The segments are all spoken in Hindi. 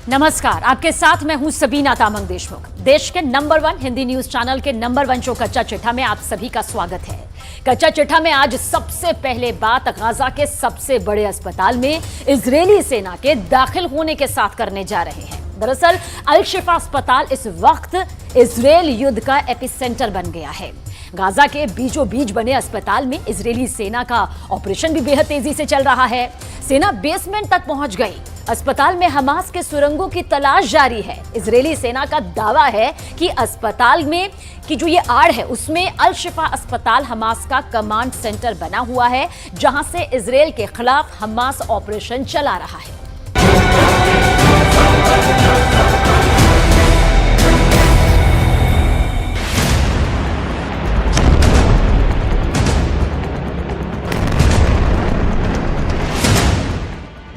नमस्कार, आपके साथ मैं हूं सबीना तामंग देशमुख। देश के नंबर 1 हिंदी न्यूज चैनल के नंबर 1 शो कच्चा चिट्ठा में आप सभी का स्वागत है। कच्चा चिट्ठा में आज सबसे पहले बात गाजा के सबसे बड़े अस्पताल में इजरायली सेना के दाखिल होने के साथ करने जा रहे हैं। दरअसल अल शिफा अस्पताल इस वक्त इजरायल युद्ध का एपिसेंटर बन गया है। गाजा के बीचों बीच बने अस्पताल में इजरायली सेना का ऑपरेशन भी बेहद तेजी से चल रहा है। सेना बेसमेंट तक पहुंच गई। अस्पताल में हमास के सुरंगों की तलाश जारी है। इजरायली सेना का दावा है कि अस्पताल में की जो ये आड़ है उसमें अल शिफा अस्पताल हमास का कमांड सेंटर बना हुआ है, जहां से इजरायल के खिलाफ हमास ऑपरेशन चला रहा है।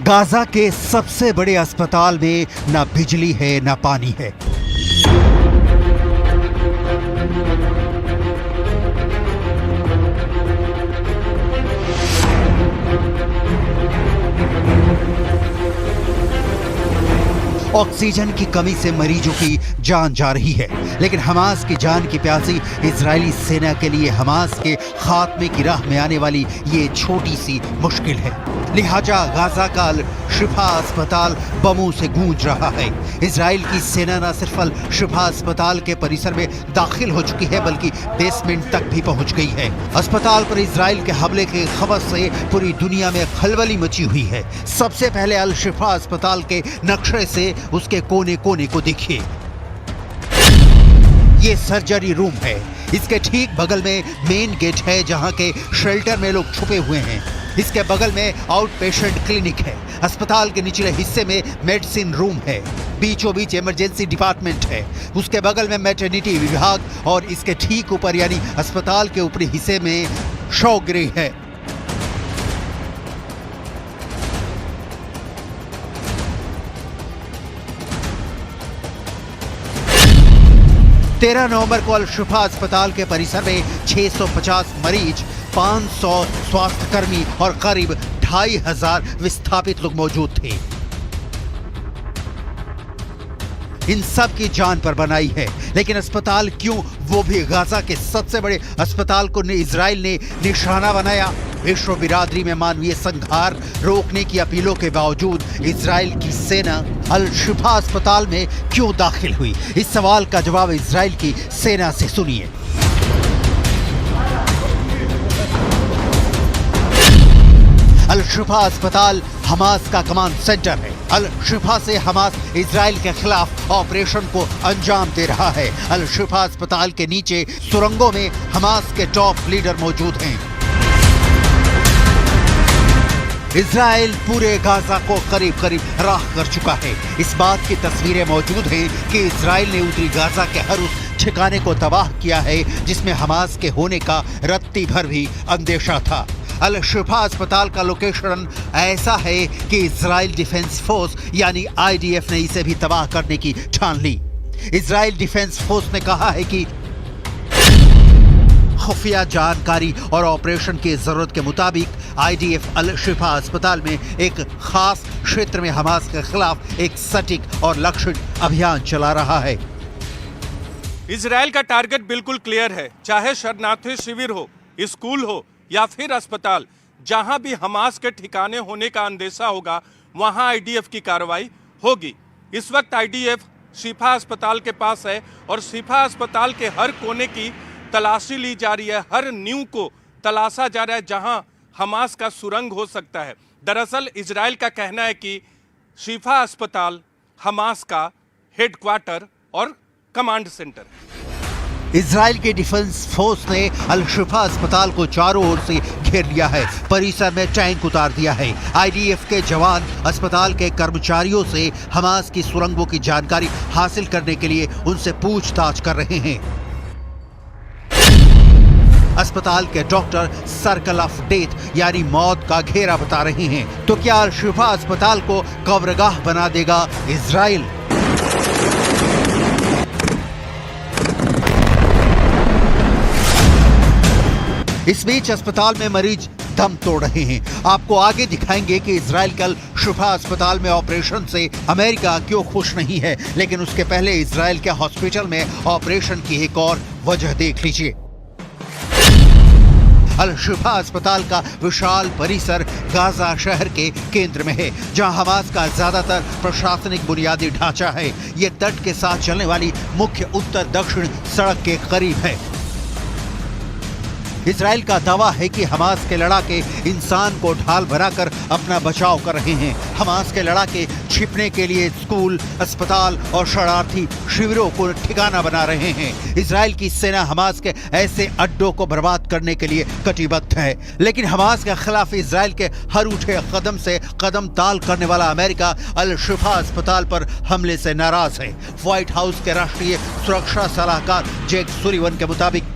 गाजा के सबसे बड़े अस्पताल में न बिजली है न पानी है। ऑक्सीजन की कमी से मरीजों की जान जा रही है, लेकिन हमास की जान की प्यासी इजरायली सेना के लिए हमास के खात्मे की राह में आने वाली ये छोटी सी मुश्किल है। लिहाजा गाजा का अल शिफा अस्पताल बमों से गूंज रहा है। इजराइल की सेना न सिर्फ अल शिफा अस्पताल के परिसर में दाखिल हो चुकी है, बल्कि बेसमेंट तक भी पहुंच गई है। अस्पताल पर इजराइल के हमले के खबर से पूरी दुनिया में खलबली मची हुई है। सबसे पहले अल शिफा अस्पताल के नक्शे से उसके कोने कोने को देखिए। ये सर्जरी रूम है। इसके ठीक बगल में मेन गेट है, जहां के शेल्टर में लोग छुपे हुए हैं। इसके बगल में आउट पेशेंट क्लिनिक है। अस्पताल के निचले हिस्से में मेडिसिन रूम है। बीचों बीच इमरजेंसी डिपार्टमेंट है। उसके बगल में मैटरनिटी विभाग और इसके ठीक ऊपर यानी अस्पताल के ऊपरी हिस्से में शवगृह है। तेरह नवंबर को अल शिफा अस्पताल के परिसर में 650 मरीज, 500 स्वास्थ्यकर्मी और करीब 2500 विस्थापित लोग मौजूद थे। इन सब की जान पर बनाई है, लेकिन अस्पताल क्यों, वो भी गाजा के सबसे बड़े अस्पताल को इजराइल ने निशाना बनाया? विश्व बिरादरी में मानवीय संघार रोकने की अपीलों के बावजूद इजराइल की सेना अल शिफा अस्पताल में क्यों दाखिल हुई? इस सवाल का जवाब इजराइल की सेना से सुनिए। अल शिफा अस्पताल हमास का कमांड सेंटर है। अल शिफा से हमास इजराइल के खिलाफ ऑपरेशन को अंजाम दे रहा है। अल शिफा अस्पताल के नीचे सुरंगों में हमास के टॉप लीडर मौजूद हैं। इजराइल पूरे गाजा को करीब करीब राख कर चुका है। इस बात की तस्वीरें मौजूद हैं कि इजराइल ने उत्तरी गाजा के हर उस ठिकाने को तबाह किया है जिसमें हमास के होने का रत्ती भर भी अंदेशा था। अल शिफा अस्पताल का लोकेशन ऐसा है कि इजराइल डिफेंस फोर्स यानी IDF ने इसे भी तबाह करने की ठान ली। इजराइल डिफेंस फोर्स ने कहा है कि खुफिया जानकारी और ऑपरेशन की जरूरत के मुताबिक IDF अल शिफा अस्पताल में एक खास क्षेत्र में हमास के खिलाफ एक सटीक और लक्षित अभियान चला रहा है। इजराइल का टारगेट बिल्कुल क्लियर है, चाहे शरणार्थी शिविर हो, स्कूल हो या फिर अस्पताल, जहां भी हमास के ठिकाने होने का अंदेशा होगा वहां IDF की कार्रवाई होगी। इस वक्त IDF शिफा अस्पताल के पास है और शिफा अस्पताल के हर कोने की तलाशी ली जा रही है, हर नींव को तलाशा जा रहा है जहां हमास का सुरंग हो सकता है। दरअसल इजराइल का कहना है कि शिफा अस्पताल हमास का हेडक्वार्टर और कमांड सेंटर है। इजराइल के डिफेंस फोर्स ने अल शिफा अस्पताल को चारों ओर से घेर लिया है। परिसर में टैंक उतार दिया है। IDF के जवान अस्पताल के कर्मचारियों से हमास की सुरंगों की जानकारी हासिल करने के लिए उनसे पूछताछ कर रहे हैं। अस्पताल के डॉक्टर सर्कल ऑफ डेथ यानी मौत का घेरा बता रहे हैं। तो क्या अल शिफा अस्पताल को कब्रगाह बना देगा इजराइल? इस बीच अस्पताल में मरीज दम तोड़ रहे हैं। आपको आगे दिखाएंगे कि इजराइल कल शिफा अस्पताल में ऑपरेशन से अमेरिका क्यों खुश नहीं है, लेकिन उसके पहले इजराइल के हॉस्पिटल में ऑपरेशन की एक और वजह देख लीजिए। अल शिफा अस्पताल का विशाल परिसर गाजा शहर के केंद्र में है, जहां हमास का ज्यादातर प्रशासनिक बुनियादी ढांचा है। ये तट के साथ चलने वाली मुख्य उत्तर दक्षिण सड़क के करीब है। इजराइल का दावा है कि हमास के लड़ाके इंसान को ढाल बनाकर अपना बचाव कर रहे हैं। हमास के लड़ाके छिपने के लिए स्कूल, अस्पताल और शरणार्थी शिविरों को ठिकाना बना रहे हैं। इजराइल की सेना हमास के ऐसे अड्डों को बर्बाद करने के लिए कटिबद्ध है, लेकिन हमास के खिलाफ इजराइल के हर उठे कदम से कदम ताल करने वाला अमेरिका अल शिफा अस्पताल पर हमले से नाराज है। व्हाइट हाउस के राष्ट्रीय सुरक्षा सलाहकार जेक सुलिवन के मुताबिक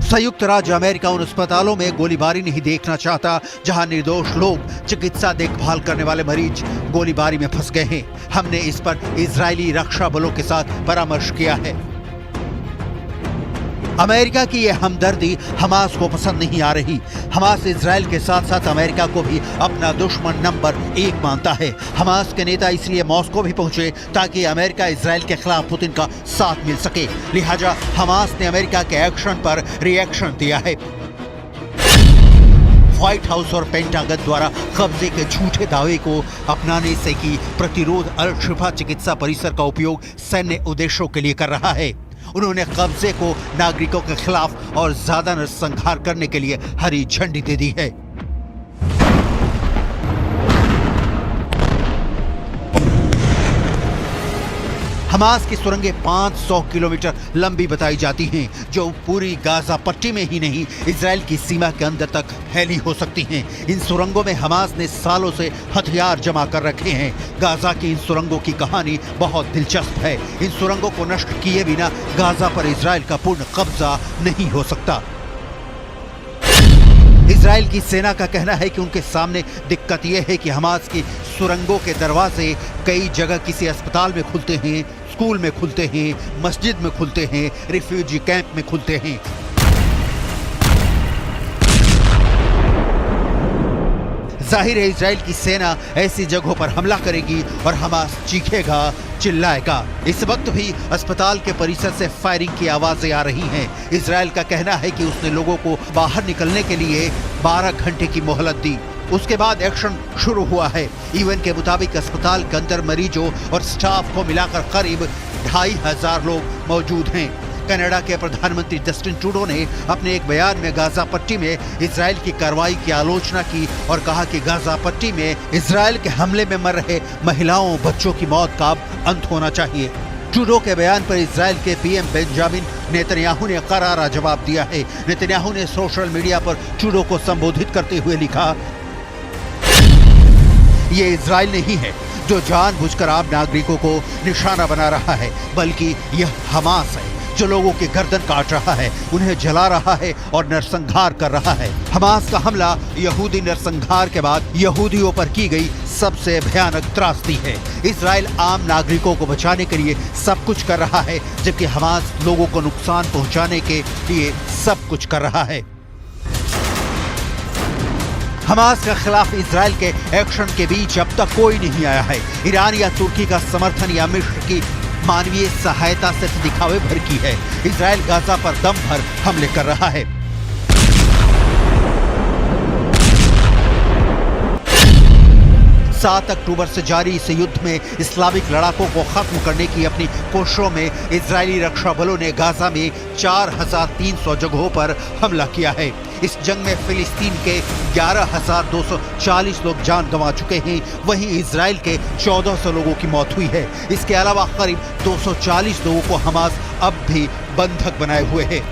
संयुक्त राज्य अमेरिका उन अस्पतालों में गोलीबारी नहीं देखना चाहता जहां निर्दोष लोग, चिकित्सा देखभाल करने वाले मरीज गोलीबारी में फंस गए हैं। हमने इस पर इजरायली रक्षा बलों के साथ परामर्श किया है। अमेरिका की यह हमदर्दी हमास को पसंद नहीं आ रही। हमास इजराइल के साथ साथ अमेरिका को भी अपना दुश्मन नंबर 1 मानता है। हमास के नेता इसलिए मॉस्को भी पहुंचे ताकि अमेरिका इजराइल के खिलाफ पुतिन का साथ मिल सके। लिहाजा हमास ने अमेरिका के एक्शन पर रिएक्शन दिया है। व्हाइट हाउस और पेंटागन द्वारा कब्जे के झूठे दावे को अपनाने से की प्रतिरोध अल शिफा चिकित्सा परिसर का उपयोग सैन्य उद्देश्यों के लिए कर रहा है। उन्होंने कब्जे को नागरिकों के खिलाफ और ज्यादा नरसंहार करने के लिए हरी झंडी दे दी है। हमास की सुरंगें 500 किलोमीटर लंबी बताई जाती हैं, जो पूरी गाजा पट्टी में ही नहीं इजराइल की सीमा के अंदर तक फैली हो सकती हैं। इन सुरंगों में हमास ने सालों से हथियार जमा कर रखे हैं। गाजा की इन सुरंगों की कहानी बहुत दिलचस्प है। इन सुरंगों को नष्ट किए बिना गाजा पर इजराइल का पूर्ण कब्जा नहीं हो सकता। इजराइल की सेना का कहना है कि उनके सामने दिक्कत यह है कि हमास की सुरंगों के दरवाजे कई जगह किसी अस्पताल में खुलते हैं, स्कूल में खुलते हैं, मस्जिद में खुलते हैं, रिफ्यूजी कैंप में खुलते हैं। जाहिर है इजराइल की सेना ऐसी जगहों पर हमला करेगी और हमास चीखेगा, चिल्लाएगा। इस वक्त भी अस्पताल के परिसर से फायरिंग की आवाजें आ रही हैं। इजराइल का कहना है कि उसने लोगों को बाहर निकलने के लिए 12 घंटे की मोहलत दी। उसके बाद एक्शन शुरू हुआ है। ईवन के मुताबिक अस्पताल के अंदर मरीजों और स्टाफ को मिलाकर करीब 2500 लोग मौजूद हैं। कनाडा के प्रधानमंत्री जस्टिन ट्रूडो ने अपने एक बयान में गाजा पट्टी में इजराइल की कार्रवाई की आलोचना की और कहा कि गाजा पट्टी में इजराइल के हमले में मर रहे महिलाओं, बच्चों की मौत का अंत होना चाहिए। ट्रूडो के बयान पर इजराइल के पीएम बेंजामिन नेतन्याहू ने करारा जवाब दिया है। नेतन्याहू ने सोशल मीडिया पर ट्रूडो को संबोधित करते हुए लिखा, ये इजराइल नहीं है जो जानबूझकर आम नागरिकों को निशाना बना रहा है, बल्कि यह हमास है जो लोगों की गर्दन काट रहा है, उन्हें जला रहा है और नरसंहार कर रहा है। हमास का हमला यहूदी नरसंहार के बाद यहूदियों पर की गई सबसे भयानक त्रासदी है। इजराइल आम नागरिकों को बचाने के लिए सब कुछ कर रहा है, जबकि हमास लोगों को नुकसान पहुंचाने के लिए सब कुछ कर रहा है। हमास के खिलाफ इजराइल के एक्शन के बीच अब तक कोई नहीं आया है। ईरान या तुर्की का समर्थन या मिस्र की मानवीय सहायता सिर्फ दिखावे भर की है। इजराइल गाजा पर दम भर हमले कर रहा है। 7 अक्टूबर से जारी इस युद्ध में इस्लामिक लड़ाकों को खत्म करने की अपनी कोशिशों में इजरायली रक्षा बलों ने गाजा में 4300 जगहों पर हमला किया है। इस जंग में फिलिस्तीन के 11,240 लोग जान गंवा चुके हैं, वहीं इजराइल के 1400 लोगों की मौत हुई है। इसके अलावा करीब 240 लोगों को हमास अब भी बंधक बनाए हुए है।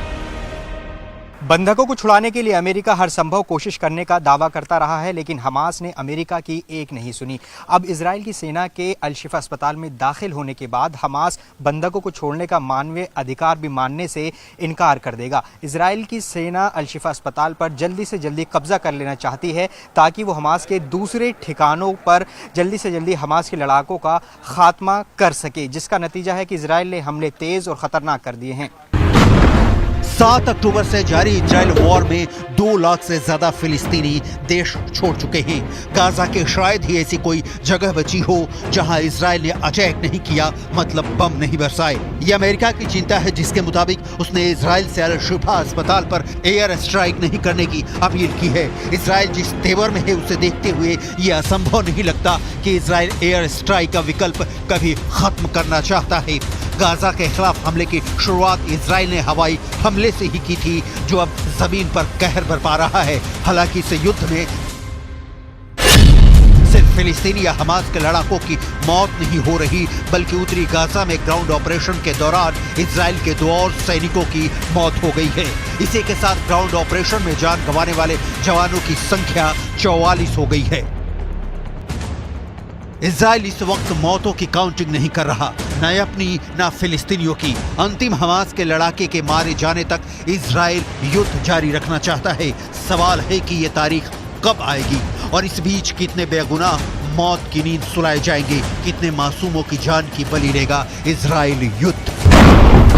बंधकों को छुड़ाने के लिए अमेरिका हर संभव कोशिश करने का दावा करता रहा है, लेकिन हमास ने अमेरिका की एक नहीं सुनी। अब इजराइल की सेना के अल शिफा अस्पताल में दाखिल होने के बाद हमास बंधकों को छोड़ने का मानवीय अधिकार भी मानने से इनकार कर देगा। इजराइल की सेना अल शिफा अस्पताल पर जल्दी से जल्दी कब्जा कर लेना चाहती है ताकि वो हमास के दूसरे ठिकानों पर जल्दी से जल्दी हमास के लड़ाकों का खात्मा कर सके, जिसका नतीजा है कि इजराइल ने हमले तेज और खतरनाक कर दिए हैं। 7 अक्टूबर से जारी इजराइल वॉर में 2 लाख से ज्यादा फिलिस्तीनी देश छोड़ चुके हैं। गाजा के शायद ही ऐसी कोई जगह बची हो जहां इजराइल ने अटैक नहीं किया, मतलब बम नहीं बरसाए। ये अमेरिका की चिंता है, जिसके मुताबिक उसने इजराइल से अल शिफा अस्पताल पर एयर स्ट्राइक नहीं करने की अपील की है। इजराइल जिस तेवर में है उसे देखते हुए ये असंभव नहीं लगता कि इजराइल एयर स्ट्राइक का विकल्प कभी खत्म करना चाहता है। गाजा के खिलाफ हमले की शुरुआत इजराइल ने हवाई हमले से ही की थी, जो अब जमीन पर कहर बरपा रहा है। हालांकि इस युद्ध में सिर्फ फिलिस्तीनी या हमास के लड़ाकों की मौत नहीं हो रही, बल्कि उत्तरी गाजा में ग्राउंड ऑपरेशन के दौरान इजराइल के 2 और सैनिकों की मौत हो गई है। इसी के साथ ग्राउंड ऑपरेशन में जान गंवाने वाले जवानों की संख्या 44 हो गई है। इजराइल इस वक्त मौतों की काउंटिंग नहीं कर रहा, न अपनी न फिलिस्तीनियों की। अंतिम हमास के लड़ाके के मारे जाने तक इजराइल युद्ध जारी रखना चाहता है। सवाल है कि ये तारीख कब आएगी और इस बीच कितने बेगुनाह मौत की नींद सुलाए जाएंगे, कितने मासूमों की जान की बलि लेगा इजराइल युद्ध।